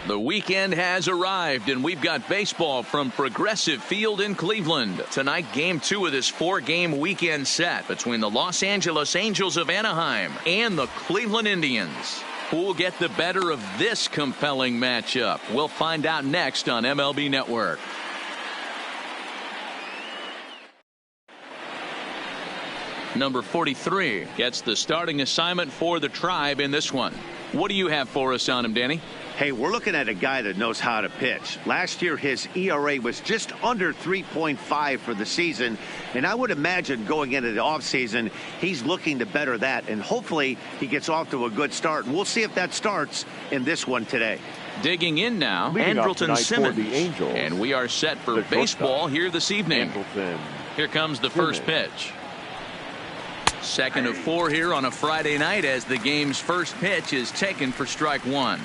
The weekend has arrived, and we've got baseball from Progressive Field in Cleveland. Tonight, Game 2 of this 4-game weekend set between the Los Angeles Angels of Anaheim and the Cleveland Indians. Who will get the better of this compelling matchup? We'll find out next on MLB Network. Number 43 gets the starting assignment for the Tribe in this one. What do you have for us on him, Danny? Hey, we're looking at a guy that knows how to pitch. Last year, his ERA was just under 3.5 for the season, and I would imagine going into the offseason, he's looking to better that, and hopefully he gets off to a good start. And we'll see if that starts in this one today. Digging in now, Andrelton Simmons, and we are set for baseball here this evening. Here comes the first pitch. Second of 4 here on a Friday night as the game's first pitch is taken for strike 1.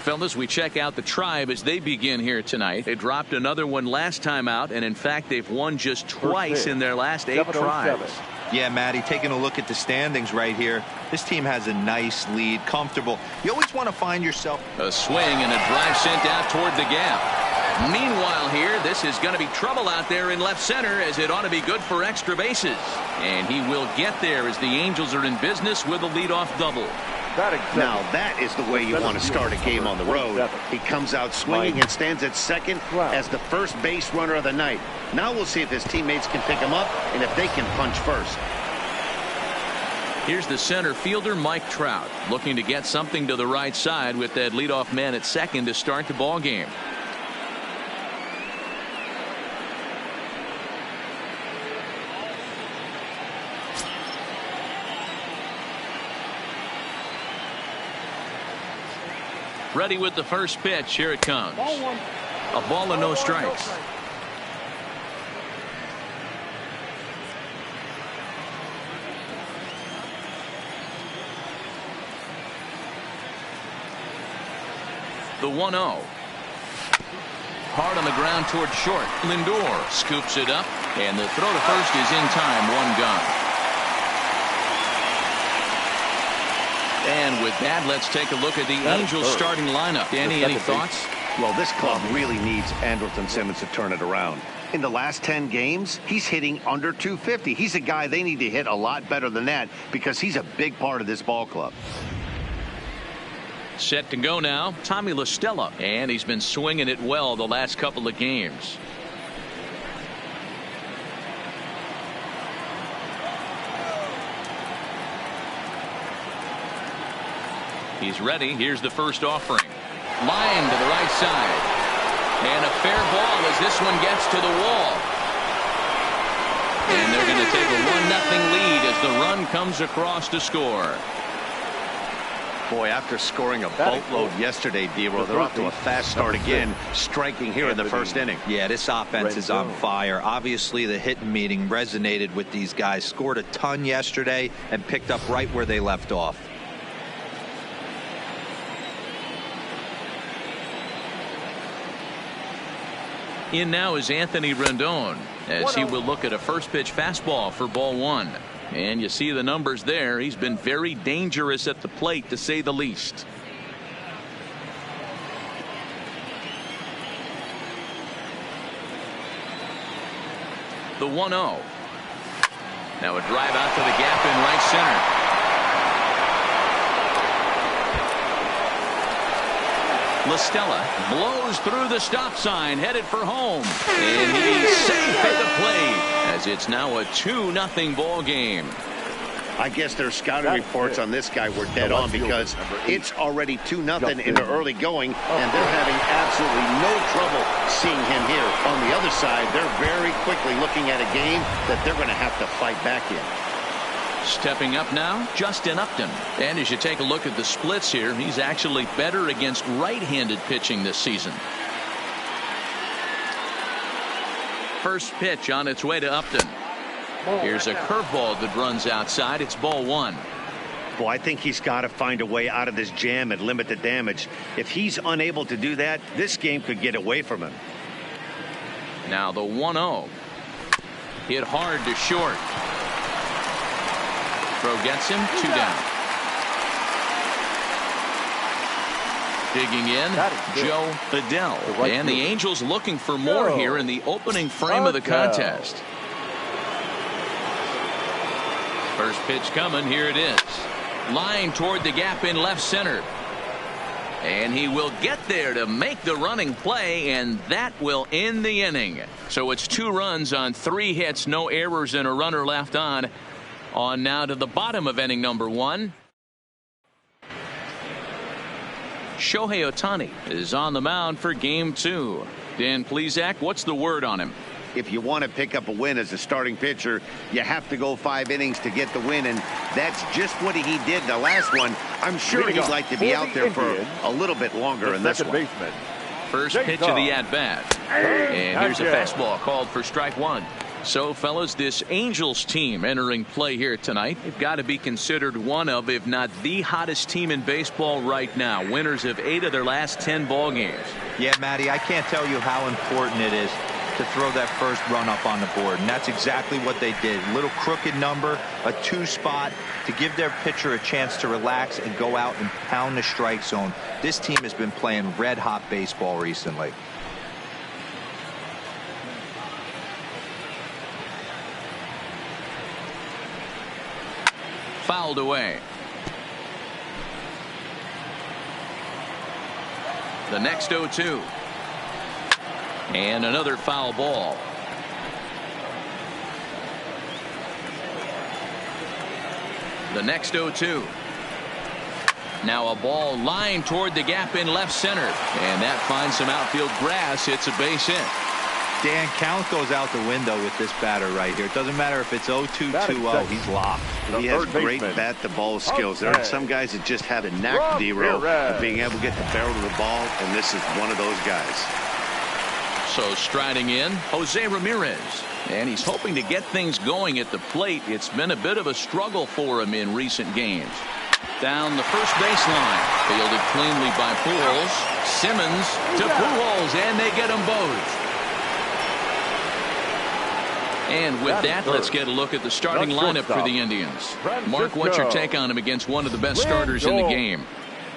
Fellas, we check out the Tribe as they begin here tonight. They dropped another one last time out, and in fact, they've won just twice in their last 8 tries. Yeah, Matty, taking a look at the standings right here, this team has a nice lead, comfortable. You always want to find yourself a swing and a drive sent out toward the gap. Meanwhile here, this is going to be trouble out there in left center, as it ought to be good for extra bases. And he will get there as the Angels are in business with a leadoff double. Now that is the way you want to start a game on the road. He comes out swinging and stands at second as the first base runner of the night. Now we'll see if his teammates can pick him up and if they can punch first. Here's the center fielder, Mike Trout, looking to get something to the right side with that leadoff man at second to start the ball game. Ready with the first pitch. Here it comes. A ball and no strikes. The 1-0. Hard on the ground toward short. Lindor scoops it up, and the throw to first is in time. 1 gone. And with that, let's take a look at the Angels starting lineup. Danny, any thoughts? Well, this club really needs Andrelton Simmons to turn it around. In the last 10 games, he's hitting under 250. He's a guy they need to hit a lot better than that because he's a big part of this ball club. Set to go now, Tommy La Stella, and he's been swinging it well the last couple of games. He's ready. Here's the first offering. Line to the right side. And a fair ball as this one gets to the wall. And they're going to take a 1-0 lead as the run comes across to score. Boy, after scoring a boatload yesterday, Dero, they're off to a fast start again, striking here in the first inning. Yeah, this offense is on fire. Obviously, the hitting meeting resonated with these guys. Scored a ton yesterday and picked up right where they left off. In now is Anthony Rendon as he will look at a first pitch fastball for ball 1. And you see the numbers there. He's been very dangerous at the plate, to say the least. The 1-0. Now a drive out to the gap in right center. La Stella blows through the stop sign, headed for home, and he's safe at the plate as it's now a 2-0 ball game. I guess their scouting reports on this guy were dead on because it's already 2-0 in the early going, and they're having absolutely no trouble seeing him here. On the other side, they're very quickly looking at a game that they're going to have to fight back in. Stepping up now, Justin Upton. And as you take a look at the splits here, he's actually better against right-handed pitching this season. First pitch on its way to Upton. Here's a curveball that runs outside. It's ball 1. Well, I think he's got to find a way out of this jam and limit the damage. If he's unable to do that, this game could get away from him. Now the 1-0. Hit hard to short. Throw gets him, 2 down. Digging in, Joe Adell. And the Angels looking for more here in the opening frame of the contest. First pitch coming. Here it is. Line toward the gap in left center. And he will get there to make the running play, and that will end the inning. So it's 2 runs on 3 hits, no errors, and a runner left on. On now to the bottom of inning number 1. Shohei Ohtani is on the mound for game 2. Dan Plesac, what's the word on him? If you want to pick up a win as a starting pitcher, you have to go 5 innings to get the win, and that's just what he did the last one. I'm sure he'd like to be out there for a little bit longer in this one. First pitch of the at-bat. And here's a fastball called for strike 1. So, fellas, this Angels team entering play here tonight, they've got to be considered one of, if not the hottest team in baseball right now. Winners of 8 of their last 10 ball games. Yeah, Matty, I can't tell you how important it is to throw that first run up on the board, and that's exactly what they did. Little crooked number, a 2 spot to give their pitcher a chance to relax and go out and pound the strike zone. This team has been playing red hot baseball recently. Fouled away. The next 0-2. And another foul ball. The next 0-2. Now a ball lined toward the gap in left center. And that finds some outfield grass. It's a base hit. Dan, count goes out the window with this batter right here. It doesn't matter if it's 0-2, 2-0. He's locked. He has great bat-to-ball skills. There are some guys that just have a knack, D-Row, of being able to get the barrel of the ball, and this is one of those guys. So striding in, Jose Ramirez. And he's hoping to get things going at the plate. It's been a bit of a struggle for him in recent games. Down the first baseline. Fielded cleanly by Pujols. Simmons to Pujols, and they get them both. And with that, let's get a look at the starting lineup for the Indians. Mark, what's your take on him against one of the best starters in the game?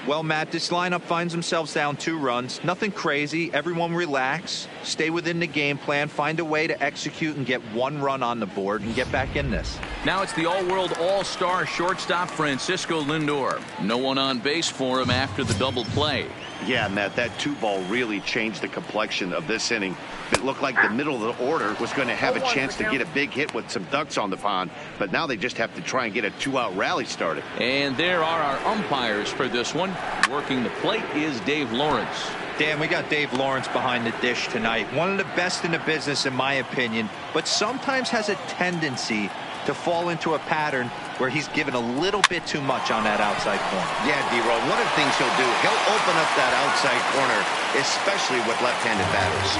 Well, Matt, this lineup finds themselves down 2 runs. Nothing crazy. Everyone relax. Stay within the game plan. Find a way to execute and get 1 run on the board and get back in this. Now it's the all-world all-star shortstop Francisco Lindor. No one on base for him after the double play. Yeah, Matt, that 2-ball really changed the complexion of this inning. It looked like the middle of the order was going to have a chance to get a big hit with some ducks on the pond, but now they just have to try and get a 2-out rally started. And there are our umpires for this one. Working the plate is Dave Lawrence. Dan, we got Dave Lawrence behind the dish tonight. One of the best in the business, in my opinion, but sometimes has a tendency to fall into a pattern where he's given a little bit too much on that outside corner. Yeah, D-Row, one of the things he'll do, he'll open up that outside corner, especially with left-handed batters.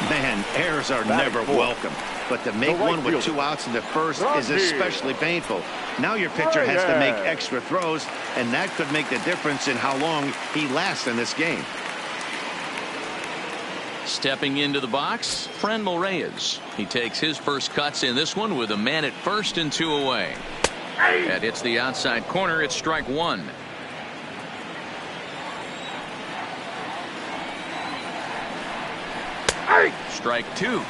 Man, errors are never welcome, but to make one with 2 outs in the first is especially painful. Now your pitcher has to make extra throws, and that could make the difference in how long he lasts in this game. Stepping into the box, Franmil Reyes. He takes his first cuts in this one with a man at first and 2 away. That hits the outside corner. It's strike 1. Strike 2.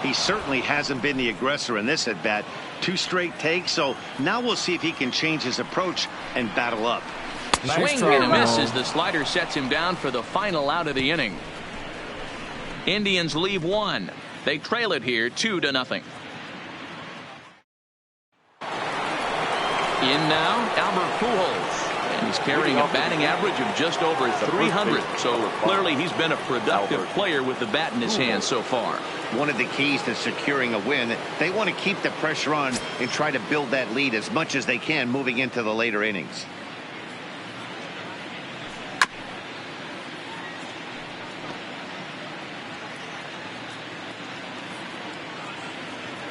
He certainly hasn't been the aggressor in this at bat. 2 straight takes, so now we'll see if he can change his approach and battle up. Swing and a miss as the slider sets him down for the final out of the inning. Indians leave 1. They trail it here 2-0. In now, Albert Pujols. And he's carrying a batting average of just over 300. So clearly he's been a productive player with the bat in his hand so far. One of the keys to securing a win, they want to keep the pressure on and try to build that lead as much as they can moving into the later innings.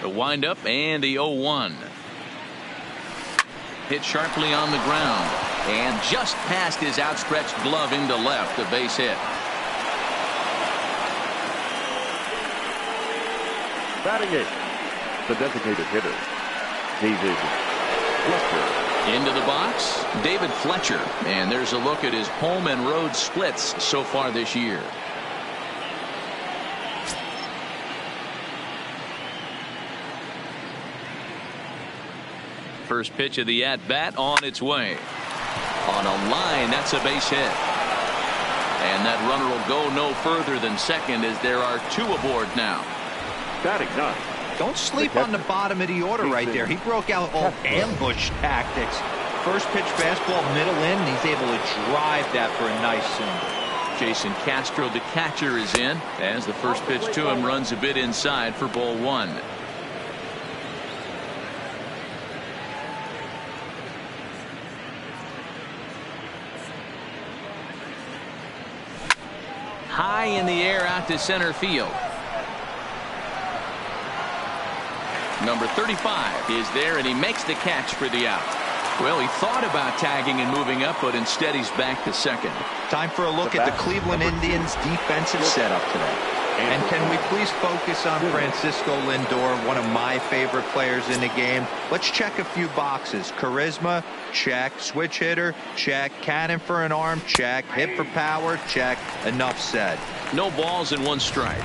The windup and the 0-1. Hit sharply on the ground and just past his outstretched glove into left, a base hit. Batting 8th, the designated hitter, David Fletcher. Into the box, David Fletcher. And there's a look at his home and road splits so far this year. First pitch of the at-bat on its way. On a line, that's a base hit. And that runner will go no further than second as there are 2 aboard now. Batting ninth. Don't sleep on the bottom of the order right there. He broke out all ambush tactics. First pitch fastball middle in, and he's able to drive that for a nice single. Jason Castro, the catcher, is in as the first pitch to him runs a bit inside for ball 1. High in the air out to center field. Number 35 is there, and he makes the catch for the out. Well, he thought about tagging and moving up, but instead he's back to second. Time for a look at the Cleveland Indians defensive setup today. And can we please focus on Francisco Lindor, one of my favorite players in the game? Let's check a few boxes. Charisma, check. Switch hitter, check. Cannon for an arm, check. Hit for power, check. Enough said. No balls and 1 strike.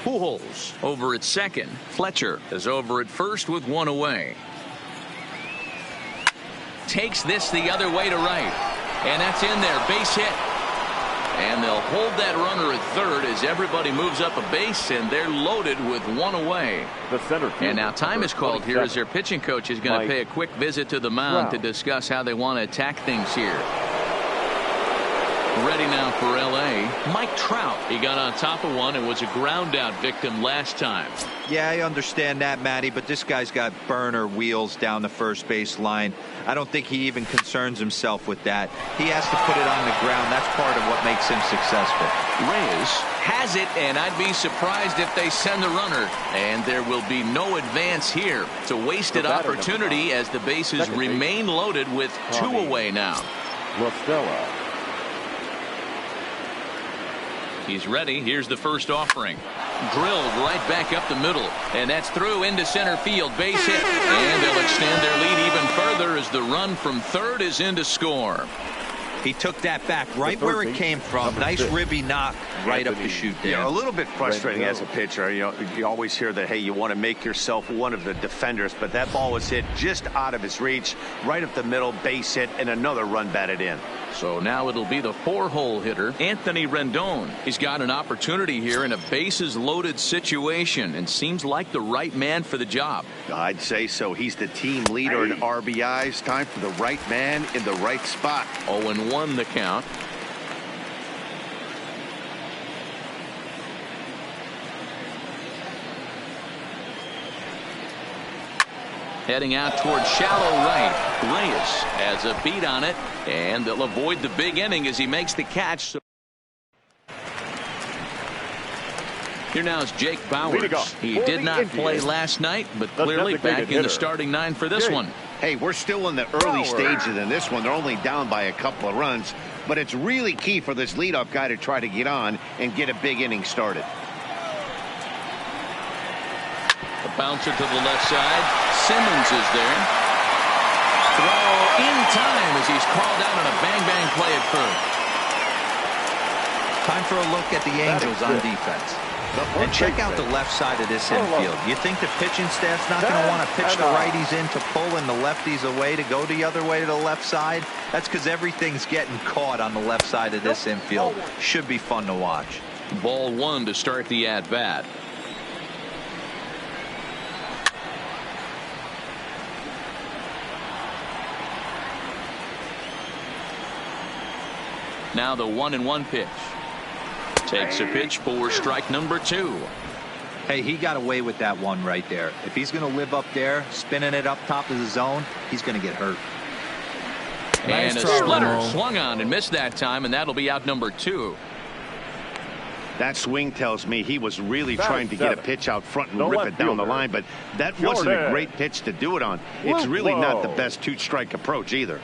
Pujols over at second. Fletcher is over at first with 1 away. Takes this the other way to right. And that's in there. Base hit. And they'll hold that runner at third as everybody moves up a base, and they're loaded with 1 away. The center field. And now time is called here as their pitching coach is going to pay a quick visit to the mound to discuss how they want to attack things here. Ready now for L.A. Mike Trout. He got on top of one and was a ground out victim last time. Yeah, I understand that, Matty, but this guy's got burner wheels down the first base line. I don't think he even concerns himself with that. He has to put it on the ground. That's part of what makes him successful. Reyes has it, and I'd be surprised if they send the runner. And there will be no advance here. It's a wasted opportunity as the bases remain loaded with 2 away now. Rostella. He's ready. Here's the first offering. Drilled right back up the middle. And that's through into center field. Base hit. And they'll extend their lead even further as the run from third is in to score. He took that back right where it came from. Nice ribby knock right up the chute there. Yeah, a little bit frustrating as a pitcher. You always hear that, hey, you want to make yourself one of the defenders, but that ball was hit just out of his reach, right up the middle, base hit, and another run batted in. So now it'll be the 4-hole hitter, Anthony Rendon. He's got an opportunity here in a bases loaded situation and seems like the right man for the job. I'd say so. He's the team leader in RBIs. Time for the right man in the right spot. 0-1 the count. Heading out towards shallow right. Reyes has a beat on it, and they'll avoid the big inning as he makes the catch. Here now is Jake Bauers. He did not play last night, but clearly back in the starting 9 for this one. Hey, we're still in the early stages in this one. They're only down by a couple of runs, but it's really key for this leadoff guy to try to get on and get a big inning started. A bouncer to the left side. Simmons is there. Throw in time as he's called out on a bang-bang play at first. Time for a look at the Angels on defense. And check out the left side of this infield. You think the pitching staff's not going to want to pitch the righties in to pull and the lefties away to go the other way to the left side? That's because everything's getting caught on the left side of this infield. Should be fun to watch. Ball 1 to start the at-bat. Now the 1-1 pitch. Takes a pitch for strike number 2. Hey, he got away with that one right there. If he's going to live up there, spinning it up top of the zone, he's going to get hurt. And a splitter swung on and missed that time, and that'll be out number 2. That swing tells me he was really trying to get a pitch out front and rip it down the line, but that wasn't a great pitch to do it on. It's really not the best 2-strike approach either.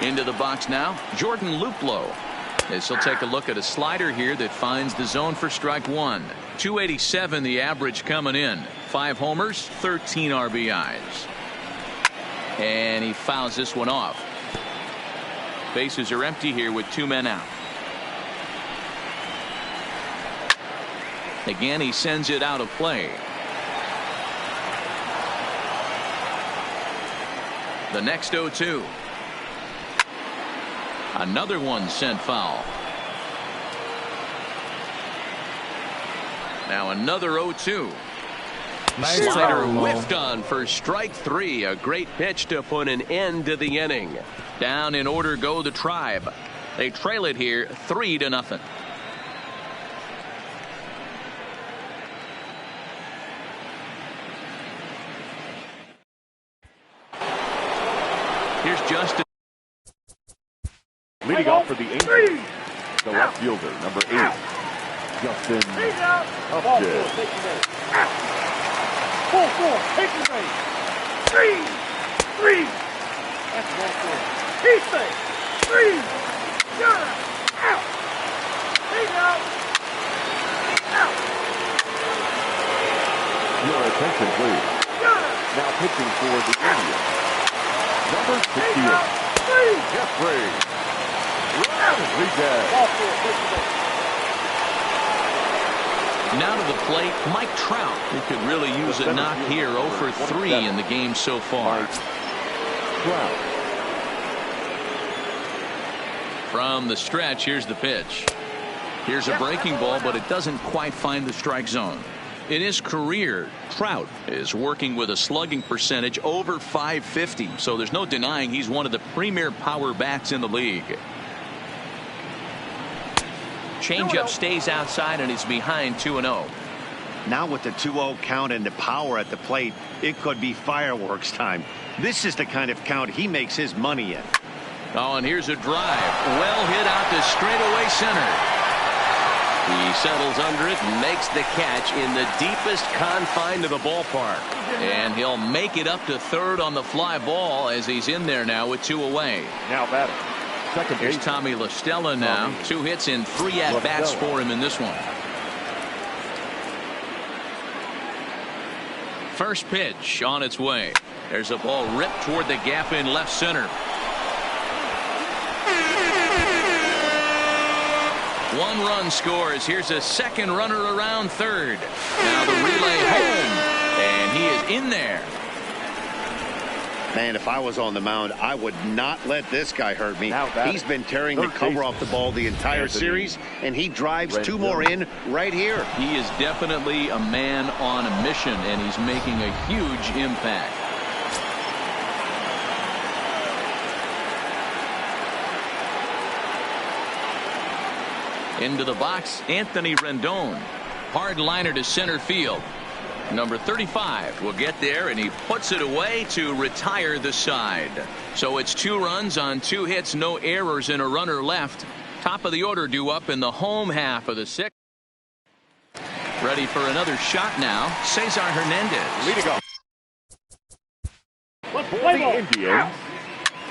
Into the box now, Jordan Luplow. As he'll take a look at a slider here that finds the zone for strike one. 287 the average coming in. 5 homers, 13 RBIs. And he fouls this one off. Bases are empty here with 2 men out. Again, he sends it out of play. The next 0-2. Another one sent foul. Now another 0-2. Nice Slider whiffed on for strike 3. A great pitch to put an end to the inning. Down in order go the Tribe. They trail it here 3-0. Here's Justin. Leading off for the Angels, the left fielder, number 8, Justin Upton. 4-4, take the base. 3. That's ball 4. He's safe. 3. Got it. Out. He's out. Out. Your attention, please. Got it. Now pitching for the Indians, number 68, Jeffrey Rodriguez. Ball 4, take the base. Now to the plate, Mike Trout, who could really use a knock here. 0 for 3 in the game so far. Trout. From the stretch, here's the pitch. Here's a breaking ball, but it doesn't quite find the strike zone. In his career, Trout is working with a slugging percentage over .550, so there's no denying he's one of the premier power bats in the league. Changeup stays outside and is behind 2-0. Now with the 2-0 count and the power at the plate, it could be fireworks time. This is the kind of count he makes his money in. Oh, and here's a drive. Well hit out to straightaway center. He settles under it and makes the catch in the deepest confine of the ballpark. And he'll make it up to third on the fly ball as he's in there now with 2 away. Now batting, second Here's base, Tommy La Stella now. 2 hits and 3 at-bats for him in this one. First pitch on its way. There's a ball ripped toward the gap in left center. 1 run scores. Here's a second runner around third. Now the relay home, and he is in there. Man, if I was on the mound, I would not let this guy hurt me. He's been tearing the third cover baseman, off the ball the entire Anthony series, and he drives 2 Rendon. more in right here. He is definitely a man on a mission, and he's making a huge impact. Into the box, Anthony Rendon. Hard liner to center field. Number 35 will get there, and he puts it away to retire the side. So it's 2 runs on 2 hits, no errors, and a runner left. Top of the order due up in the home half of the 6th. Ready for another shot now, Cesar Hernandez. leading off for the Indians,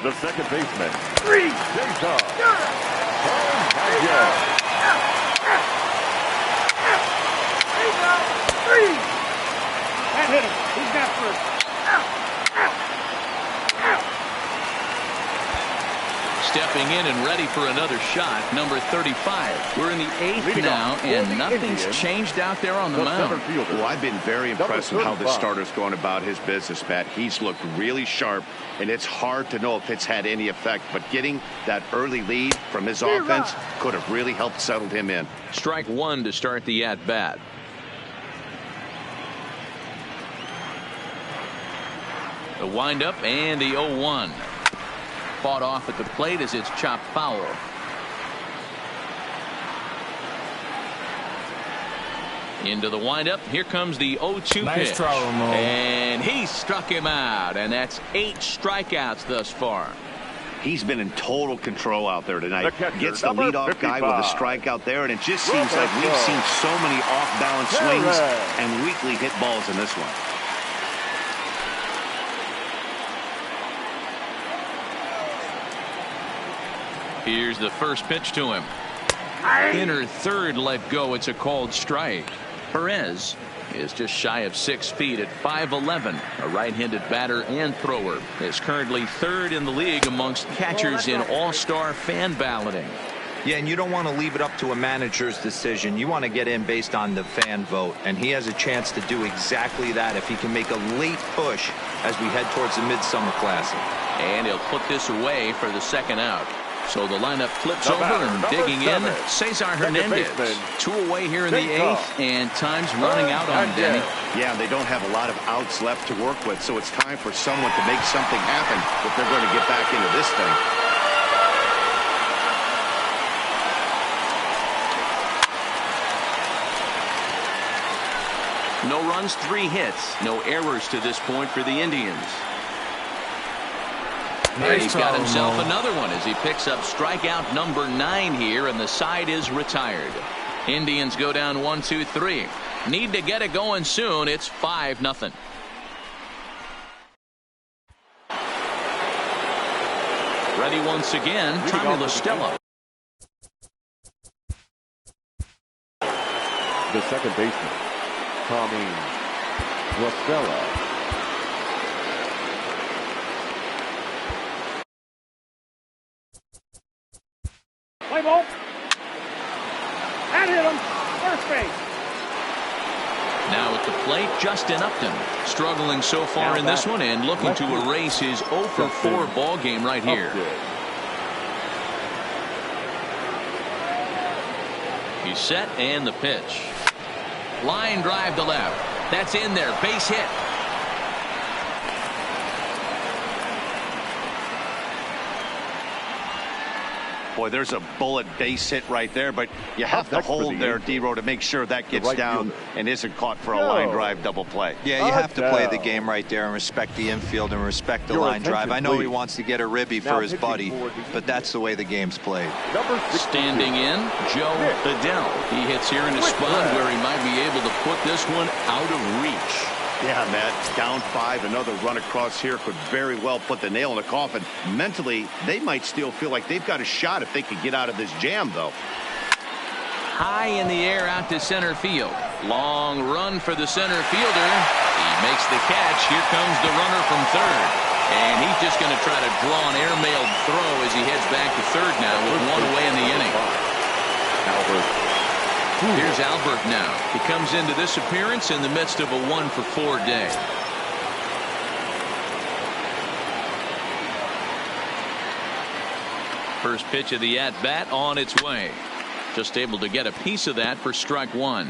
the second baseman, Cesar Hernandez. That hit him. He's got first. Stepping in and ready for another shot, number 35. We're in the 8th now, and nothing's changed out there on the mound. Well, I've been very impressed with how this starter's going about his business, Pat. He's looked really sharp, and it's hard to know if it's had any effect, but getting that early lead from his offense could have really helped settle him in. Strike 1 to start the at-bat. The windup and the 0-1. Fought off at the plate as it's chopped foul. Into the windup. Here comes the 0-2 Nice pitch. try, Ramon. And he struck him out. And that's 8 strikeouts thus far. He's been in total control out there tonight. The catcher, Gets the number leadoff guy with a 55. strikeout there, and it just seems like we've seen so many off-balance swings and weakly hit balls in this one. Here's the first pitch to him. Inner third let go. It's a called strike. Perez is just shy of 6 feet at 5'11". A right-handed batter and thrower. Is currently third in the league amongst catchers in all-star fan balloting. Yeah, and you don't want to leave it up to a manager's decision. You want to get in based on the fan vote, and he has a chance to do exactly that if he can make a late push as we head towards the Midsummer Classic. And he'll put this away for the second out. So the lineup flips over and digging in Cesar Hernandez. 2 away here in the 8th, and time's running out on Denny. Yeah, they don't have a lot of outs left to work with, so it's time for someone to make something happen if they're going to get back into this thing. No runs, 3 hits, no errors to this point for the Indians. And he's got himself another one as he picks up strikeout number 9 here, and the side is retired. Indians go down 1-2-3. Need to get it going soon. It's 5-0. Ready once again, Tommy La Stella. The second baseman, Tommy La Stella. Play ball. That hit him. First base. Now at the plate, Justin Upton. Struggling so far in this one and looking to erase his 0-for-4 ball game right here. He's set and the pitch. Line drive to left. That's in there. Base hit. Boy, there's a bullet base hit right there, but you have to hold there, D-Row, to make sure that gets down and isn't caught for a line drive double play. Yeah, you have to play the game right there and respect the infield and respect the line drive. I know he wants to get a ribby for his buddy, but that's the way the game's played. Standing in, Joe Adell. He hits here in a spot where he might be able to put this one out of reach. Yeah, Matt, down 5, another run across here could very well put the nail in the coffin. Mentally, they might still feel like they've got a shot if they could get out of this jam, though. High in the air out to center field. Long run for the center fielder. He makes the catch. Here comes the runner from third. And he's just going to try to draw an airmailed throw as he heads back to third now with 1 away in the inning. Albert. Here's Albert now. He comes into this appearance in the midst of a 1-for-4 day. First pitch of the at-bat on its way. Just able to get a piece of that for strike 1.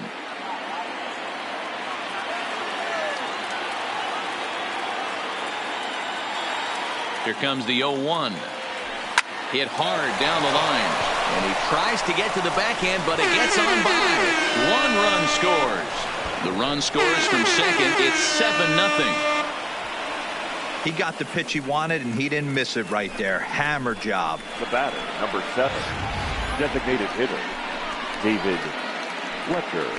Here comes the 0-1. Hit hard down the line. And he tries to get to the backhand, but it gets on by. 1 run scores. The run scores from second. It's 7-0. He got the pitch he wanted, and he didn't miss it right there. Hammer job. The batter, number 7, designated hitter, David Fletcher.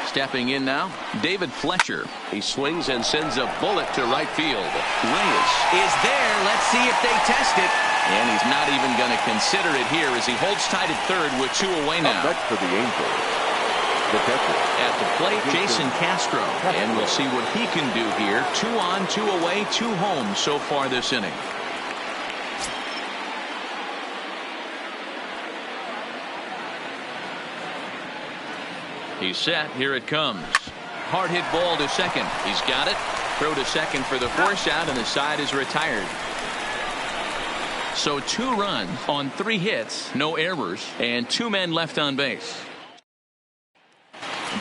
Stepping in now, David Fletcher. He swings and sends a bullet to right field. Reyes is there. Let's see if they test it. And he's not even going to consider it here as he holds tight at third with 2 away now. Up next for the Angels, the catcher. At the plate, Jason Castro. And we'll see what he can do here. 2 on, 2 away, 2 home so far this inning. He's set. Here it comes. Hard hit ball to second. He's got it. Throw to second for the force out, and the side is retired. So 2 runs on 3 hits, no errors, and 2 men left on base.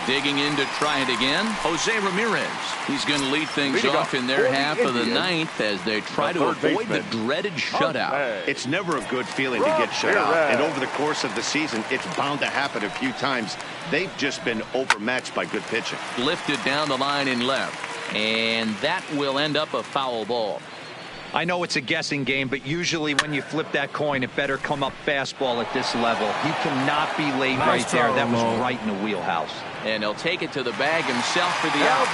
Digging in to try it again, Jose Ramirez. He's going to lead things off in their half of the 9th as they try to avoid the dreaded shutout. It's never a good feeling to get shut out, and over the course of the season, it's bound to happen a few times. They've just been overmatched by good pitching. Lifted down the line in left, and that will end up a foul ball. I know it's a guessing game, but usually when you flip that coin, it better come up fastball at this level. He cannot be late right there. That was right in the wheelhouse. And he'll take it to the bag himself for the out.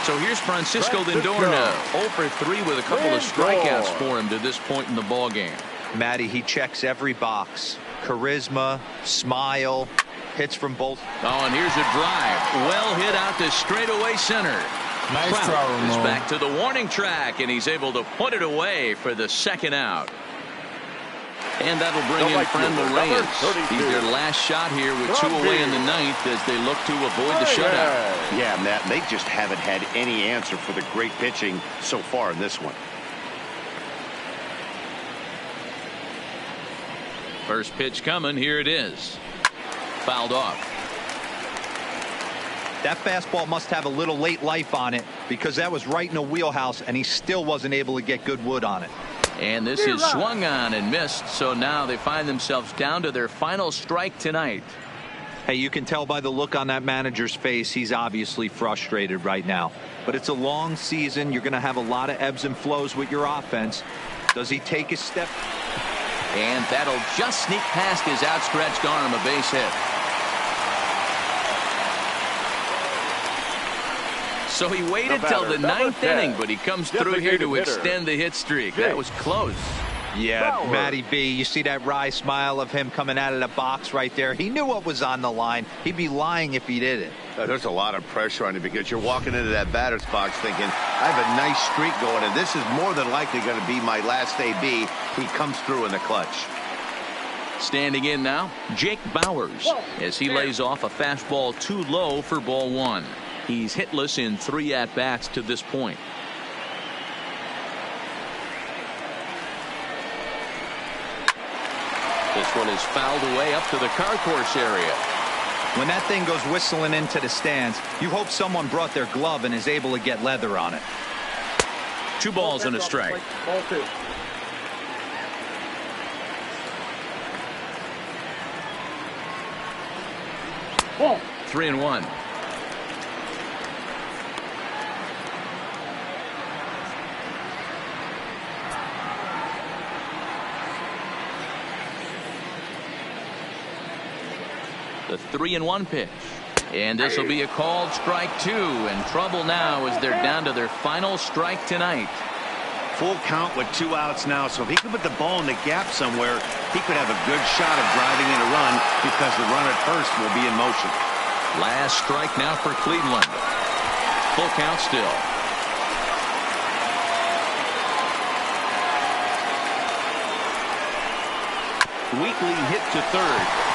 So here's Francisco Lindor now, 0 for 3 with a couple of strikeouts for him to this point in the ball game. Matty, he checks every box. Charisma, smile, hits from both. Oh, and here's a drive. Well hit out to straightaway center. Nice throw, is back to the warning track, and he's able to put it away for the second out. And that'll bring in Franmil Reyes. He's their last shot here with 2 away in the ninth as they look to avoid the shutout. Yeah, Matt, they just haven't had any answer for the great pitching so far in this one. First pitch coming. Here it is. Fouled off. That fastball must have a little late life on it because that was right in the wheelhouse, and he still wasn't able to get good wood on it. And this is swung on and missed, so now they find themselves down to their final strike tonight. Hey, you can tell by the look on that manager's face, he's obviously frustrated right now. But it's a long season. You're going to have a lot of ebbs and flows with your offense. Does he take a step? And that'll just sneak past his outstretched arm, a base hit. So he waited till the ninth inning, but he comes through here to extend the hit streak. That was close. Yeah, Matty B, you see that wry smile of him coming out of the box right there. He knew what was on the line. He'd be lying if he did it. There's a lot of pressure on you because you're walking into that batter's box thinking, I have a nice streak going, and this is more than likely going to be my last AB. He comes through in the clutch. Standing in now, Jake Bauers, as he lays off a fastball too low for ball 1. He's hitless in 3 at-bats to this point. This one is fouled away up to the concourse area. When that thing goes whistling into the stands, you hope someone brought their glove and is able to get leather on it. 2 balls and a strike. Ball 2. Ball. 3-1. The 3-1 pitch. And this will be a called strike 2, and trouble now as they're down to their final strike tonight. Full count with 2 outs now, so if he could put the ball in the gap somewhere, he could have a good shot of driving in a run because the runner at first will be in motion. Last strike now for Cleveland. Full count still. Wheatley hit to third.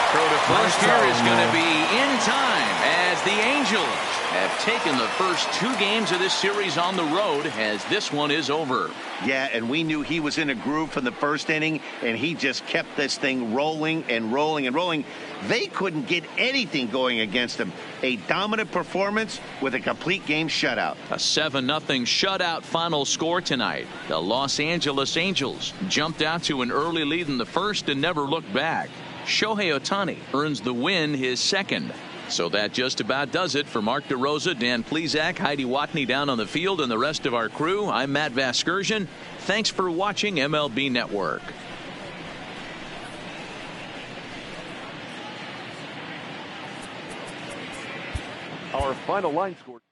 Throw to first here is going to be in time as the Angels have taken the first 2 games of this series on the road as this one is over. Yeah, and we knew he was in a groove from the first inning, and he just kept this thing rolling and rolling and rolling. They couldn't get anything going against him. A dominant performance with a complete game shutout. A 7-0 shutout final score tonight. The Los Angeles Angels jumped out to an early lead in the first and never looked back. Shohei Ohtani earns the win, his second. So that just about does it for Mark DeRosa, Dan Plesac, Heidi Watney down on the field, and the rest of our crew. I'm Matt Vasgersian. Thanks for watching MLB Network. Our final line score.